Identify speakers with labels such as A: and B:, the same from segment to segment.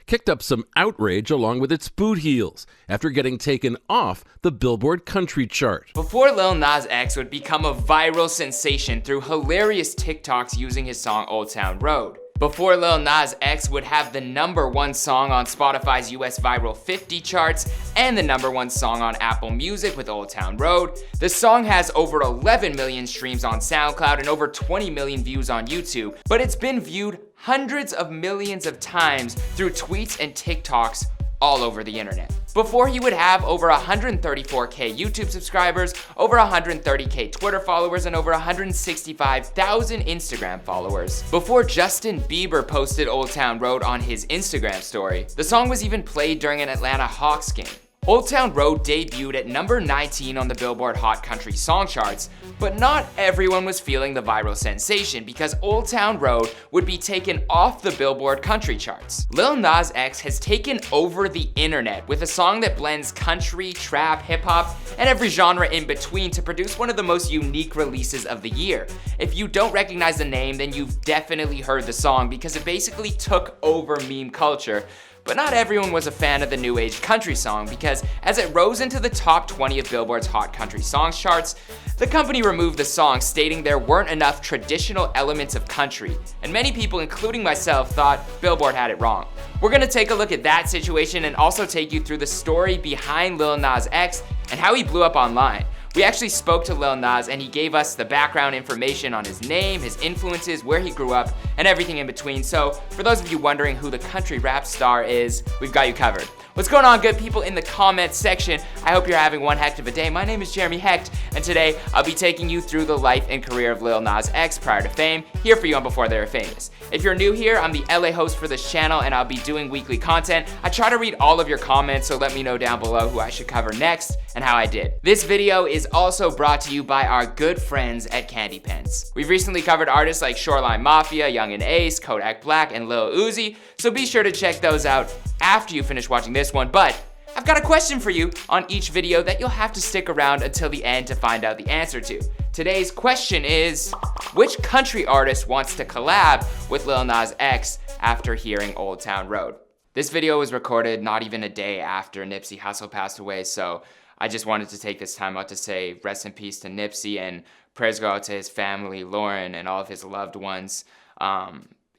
A: kicked up some outrage along with its boot heels after getting taken off the Billboard Country chart.
B: Before Lil Nas X would become a viral sensation through hilarious TikToks using his song Old Town Road. Before Lil Nas X would have the #1 song on Spotify's US Viral 50 charts and the #1 song on Apple Music with Old Town Road, the song has over 11 million streams on SoundCloud and over 20 million views on YouTube, but it's been viewed hundreds of millions of times through tweets and TikToks all over the internet. Before he would have over 134k YouTube subscribers, over 130k Twitter followers, and over 165,000 Instagram followers. Before Justin Bieber posted Old Town Road on his Instagram story, the song was even played during an Atlanta Hawks game. Old Town Road debuted at number 19 on the Billboard Hot Country Song charts, but not everyone was feeling the viral sensation because Old Town Road would be taken off the Billboard Country charts. Lil Nas X has taken over the internet with a song that blends country, trap, hip-hop, and every genre in between to produce one of the most unique releases of the year. If you don't recognize the name, then you've definitely heard the song because it basically took over meme culture. But not everyone was a fan of the new age country song because as it rose into the top 20 of Billboard's Hot Country Songs charts, the company removed the song, stating there weren't enough traditional elements of country. And many people, including myself, thought Billboard had it wrong. We're gonna take a look at that situation and also take you through the story behind Lil Nas X and how he blew up online. We actually spoke to Lil Nas and he gave us the background information on his name, his influences, where he grew up, and everything in between. So for those of you wondering who the country rap star is, we've got you covered. What's going on, good people in the comments section? I hope you're having one heck of a day. My name is Jeremy Hecht, and today I'll be taking you through the life and career of Lil Nas X prior to fame, here for you on Before They Were Famous. If you're new here, I'm the LA host for this channel and I'll be doing weekly content. I try to read all of your comments, so let me know down below who I should cover next and how I did. This video is also brought to you by our good friends at Candy Pens. We've recently covered artists like Shoreline Mafia, Young and Ace, Kodak Black, and Lil Uzi, so be sure to check those out after you finish watching this one. But I've got a question for you on each video that you'll have to stick around until the end to find out the answer to. Today's question is, which country artist wants to collab with Lil Nas X after hearing Old Town Road? This video was recorded not even a day after Nipsey Hussle passed away, so I just wanted to take this time out to say rest in peace to Nipsey and prayers go out to his family, Lauren, and all of his loved ones.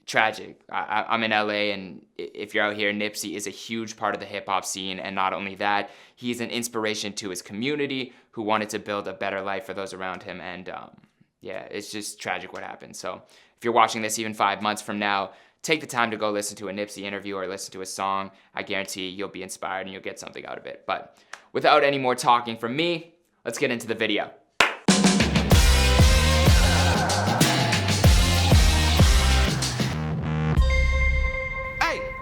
B: Tragic. I'm in LA, and if you're out here, Nipsey is a huge part of the hip hop scene, and not only that, he's an inspiration to his community who wanted to build a better life for those around him, and yeah, it's just tragic what happened. So if you're watching this even 5 months from now, take the time to go listen to a Nipsey interview or listen to a song. I guarantee you'll be inspired and you'll get something out of it. But without any more talking from me, let's get into the video.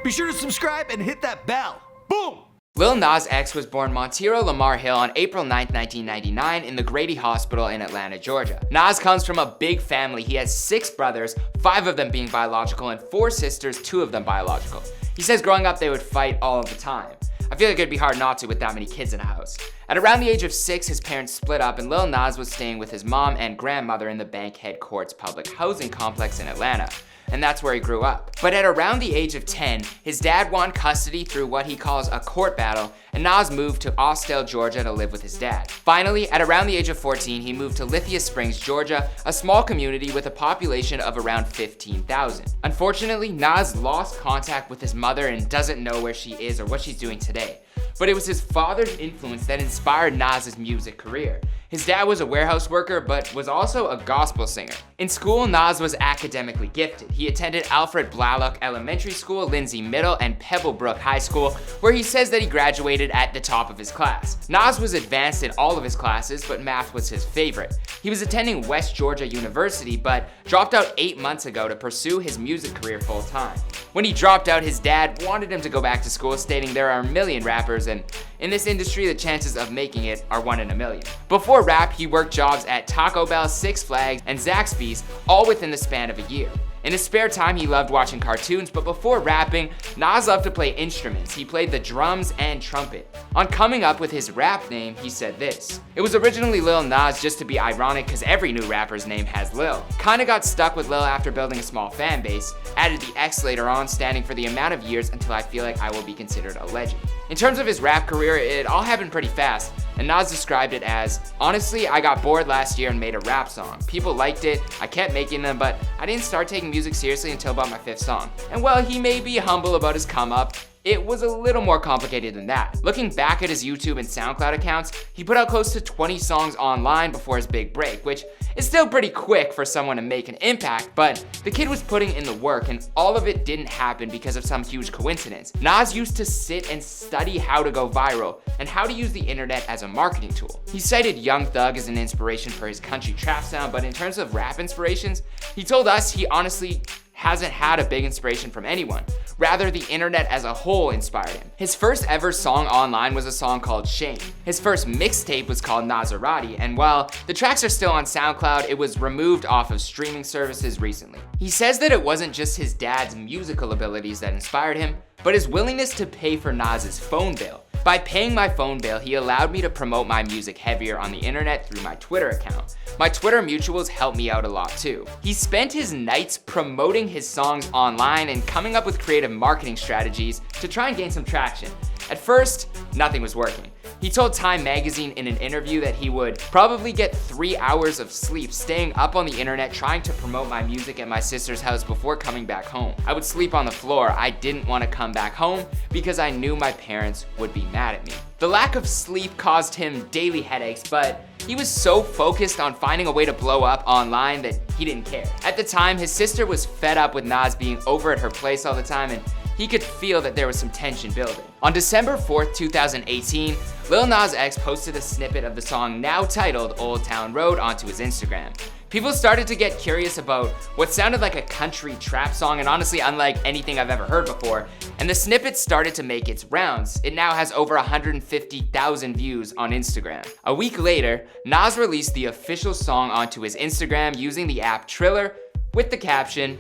C: Be sure to subscribe and hit that bell. Boom!
B: Lil Nas X was born Montero Lamar Hill on April 9, 1999 in the Grady Hospital in Atlanta, Georgia. Nas comes from a big family. He has 6 brothers, 5 of them being biological, and 4 sisters, 2 of them biological. He says growing up they would fight all of the time. I feel like it'd be hard not to with that many kids in a house. At around the age of 6, his parents split up and Lil Nas was staying with his mom and grandmother in the Bankhead Courts public housing complex in Atlanta. And that's where he grew up. But at around the age of 10, his dad won custody through what he calls a court battle, and Nas moved to Austell, Georgia to live with his dad. Finally, at around the age of 14, he moved to Lithia Springs, Georgia, a small community with a population of around 15,000. Unfortunately, Nas lost contact with his mother and doesn't know where she is or what she's doing today. But it was his father's influence that inspired Nas's music career. His dad was a warehouse worker, but was also a gospel singer. In school, Nas was academically gifted. He attended Alfred Blalock Elementary School, Lindsay Middle, and Pebblebrook High School, where he says that he graduated at the top of his class. Nas was advanced in all of his classes, but math was his favorite. He was attending West Georgia University, but dropped out 8 months ago to pursue his music career full time. When he dropped out, his dad wanted him to go back to school, stating there are a million rappers, and in this industry, the chances of making it are 1 in a million. Before rap, he worked jobs at Taco Bell, Six Flags, and Zaxby's, all within the span of a year. In his spare time, he loved watching cartoons, but before rapping, Nas loved to play instruments. He played the drums and trumpet. On coming up with his rap name, he said this: "It was originally Lil Nas just to be ironic because every new rapper's name has Lil. Kinda got stuck with Lil after building a small fan base, added the X later on, standing for the amount of years until I feel like I will be considered a legend." In terms of his rap career, it all happened pretty fast, and Nas described it as, "Honestly, I got bored last year and made a rap song. People liked it, I kept making them, but I didn't start taking music seriously until about my 5th song." And while he may be humble about his come up, it was a little more complicated than that. Looking back at his YouTube and SoundCloud accounts, he put out close to 20 songs online before his big break, which is still pretty quick for someone to make an impact, but the kid was putting in the work, and all of it didn't happen because of some huge coincidence. Nas used to sit and study how to go viral and how to use the internet as a marketing tool. He cited Young Thug as an inspiration for his country trap sound, but in terms of rap inspirations, he told us he honestly hasn't had a big inspiration from anyone. Rather, the internet as a whole inspired him. His first ever song online was a song called Shame. His first mixtape was called Nazarati, and while the tracks are still on SoundCloud, it was removed off of streaming services recently. He says that it wasn't just his dad's musical abilities that inspired him, but his willingness to pay for Nas's phone bill. By paying my phone bill, he allowed me to promote my music heavier on the internet through my Twitter account. My Twitter mutuals helped me out a lot too. He spent his nights promoting his songs online and coming up with creative marketing strategies to try and gain some traction. At first, nothing was working. He told Time magazine in an interview that he would probably get 3 hours of sleep staying up on the internet trying to promote my music at my sister's house before coming back home. I would sleep on the floor. I didn't want to come back home because I knew my parents would be mad at me. The lack of sleep caused him daily headaches, but he was so focused on finding a way to blow up online that he didn't care. At the time, his sister was fed up with Nas being over at her place all the time, and he could feel that there was some tension building. On December 4th, 2018, Lil Nas X posted a snippet of the song now titled Old Town Road onto his Instagram. People started to get curious about what sounded like a country trap song and honestly unlike anything I've ever heard before, and the snippet started to make its rounds. It now has over 150,000 views on Instagram. A week later, Nas released the official song onto his Instagram using the app Triller with the caption,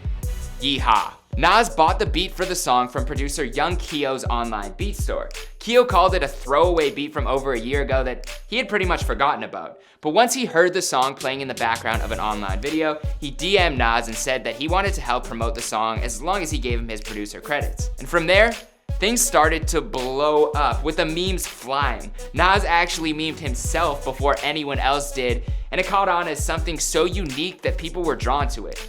B: "Yeehaw." Nas bought the beat for the song from producer Young Keo's online beat store. Keo called it a throwaway beat from over a year ago that he had pretty much forgotten about. But once he heard the song playing in the background of an online video, he DM'd Nas and said that he wanted to help promote the song as long as he gave him his producer credits. And from there, things started to blow up with the memes flying. Nas actually memed himself before anyone else did, and it caught on as something so unique that people were drawn to it.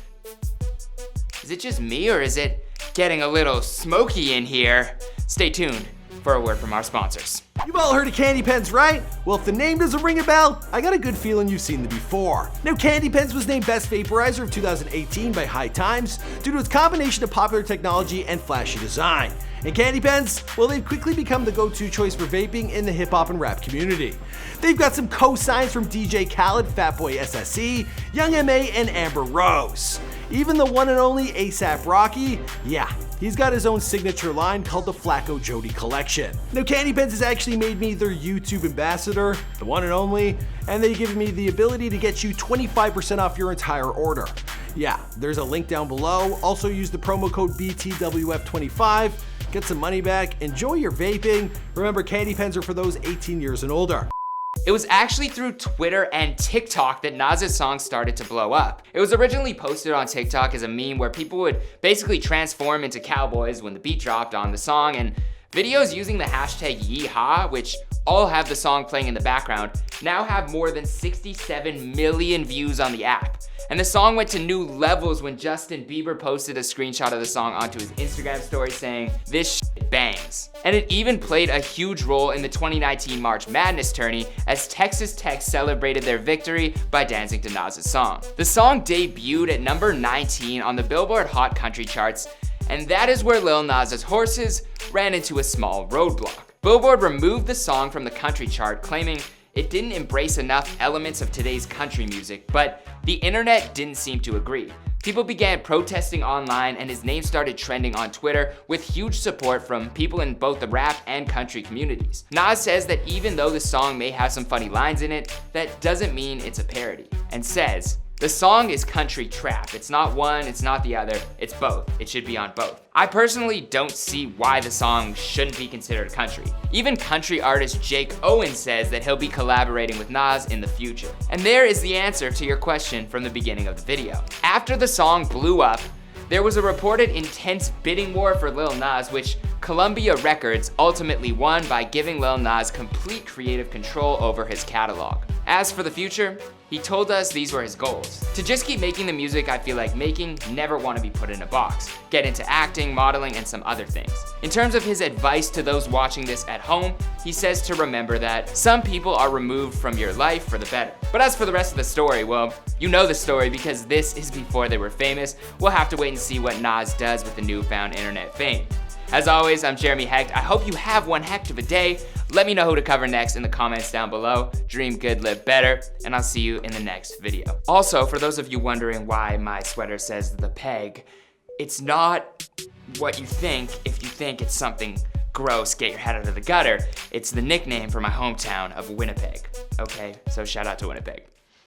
B: Is it just me or is it getting a little smoky in here? Stay tuned for a word from our sponsors.
C: You've all heard of Candy Pens, right? Well, if the name doesn't ring a bell, I got a good feeling you've seen them before. Now, Candy Pens was named Best Vaporizer of 2018 by High Times due to its combination of popular technology and flashy design. And Candy Pens, well, they've quickly become the go-to choice for vaping in the hip-hop and rap community. They've got some co-signs from DJ Khaled, Fatboy SSE, Young M.A., and Amber Rose. Even the one and only A$AP Rocky, yeah, he's got his own signature line called the Flacco Jody Collection. Now, Candy Pens has actually made me their YouTube ambassador, the one and only, and they've given me the ability to get you 25% off your entire order. Yeah, there's a link down below. Also use the promo code BTWF25, get some money back, enjoy your vaping. Remember, Candy Pens are for those 18 years and older.
B: It was actually through Twitter and TikTok that Nas's song started to blow up. It was originally posted on TikTok as a meme where people would basically transform into cowboys when the beat dropped on the song, and videos using the hashtag Yeehaw, which all have the song playing in the background, now have more than 67 million views on the app. And the song went to new levels when Justin Bieber posted a screenshot of the song onto his Instagram story saying, "This shit bangs." And it even played a huge role in the 2019 March Madness tourney as Texas Tech celebrated their victory by dancing to Nas's song. The song debuted at number 19 on the Billboard Hot Country charts, and that is where Lil Nas's horses ran into a small roadblock. Billboard removed the song from the country chart, claiming it didn't embrace enough elements of today's country music, but the internet didn't seem to agree. People began protesting online and his name started trending on Twitter with huge support from people in both the rap and country communities. Nas says that even though the song may have some funny lines in it, that doesn't mean it's a parody, and says, The song is country trap. It's not one, it's not the other, it's both. It should be on both. I personally don't see why the song shouldn't be considered country. Even country artist Jake Owen says that he'll be collaborating with Nas in the future. And there is the answer to your question from the beginning of the video. After the song blew up, there was a reported intense bidding war for Lil Nas, which Columbia Records ultimately won by giving Lil Nas complete creative control over his catalog. As for the future, he told us these were his goals. To just keep making the music I feel like making, never want to be put in a box, get into acting, modeling, and some other things. In terms of his advice to those watching this at home, he says to remember that some people are removed from your life for the better. But as for the rest of the story, well, you know the story because this is before they were famous. We'll have to wait and see what Nas does with the newfound internet fame. As always, I'm Jeremy Hecht. I hope you have one heck of a day. Let me know who to cover next in the comments down below. Dream good, live better, and I'll see you in the next video. Also, for those of you wondering why my sweater says the peg, it's not what you think if you think it's something gross, get your head out of the gutter. It's the nickname for my hometown of Winnipeg. Okay, so shout out to Winnipeg.